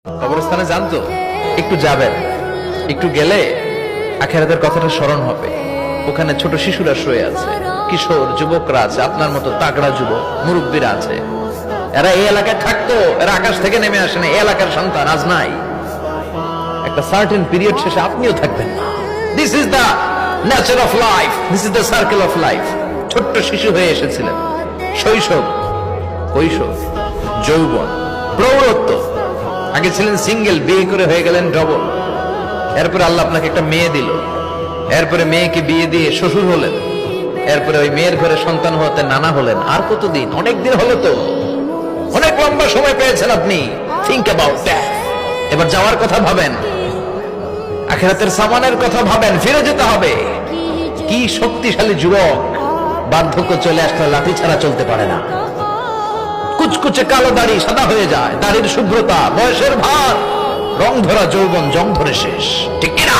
কবরস্থানে যান তো, একটু যাবেন, একটু গেলে আখিরাতের কথাটা স্মরণ হবে। ওখানে ছোট শিশুরা শুয়ে আছে, কিশোর যুবকরা আছে, আপনার মতো তাগড়া যুবক মুরব্বীরা আছে। এরা এই এলাকায় থাকতো, এরা আকাশ থেকে নেমে আসে না, এই এলাকার সন্তান আজ নাই। একটা সার্টেন পিরিয়ড শেষে আপনিও থাকবেন না। This is the nature of life, this is the circle of life. ছোট্ট শিশু হয়ে এসেছিলেন, শৈশব, কৈশোর, যৌবন, প্রৌঢ়ত্ব। আগে ছিলেন সিঙ্গেল, বিয়ে করে হয়ে গেলেন ডবল। এরপরে আল্লাহ আপনাকে একটা মেয়ে দিল, এরপরে মেয়েকে বিয়ে দিয়ে শ্বশুর হলেন, এরপরে ওই মেয়ের ঘরে সন্তান হতে নানা হলেন। আর কতদিন? অনেক দিন হলো তো, অনেক লম্বা সময় পেয়েছেন আপনি। Think about that. এবার যাওয়ার কথা ভাবেন, আখিরাতের সামানের কথা ভাবেন, ফিরে যেতে হবে। কি শক্তিশালী যুবক, বার্ধক্য চলে আসলে লাঠি ছাড়া চলতে পারে না। কুচকুচে কালো দাড়ি সাদা হয়ে যায়, দাড়ির শুভ্রতা, বয়সের ভার, রং ধরা যৌবন জং ধরে শেষ, ঠিক কিনা?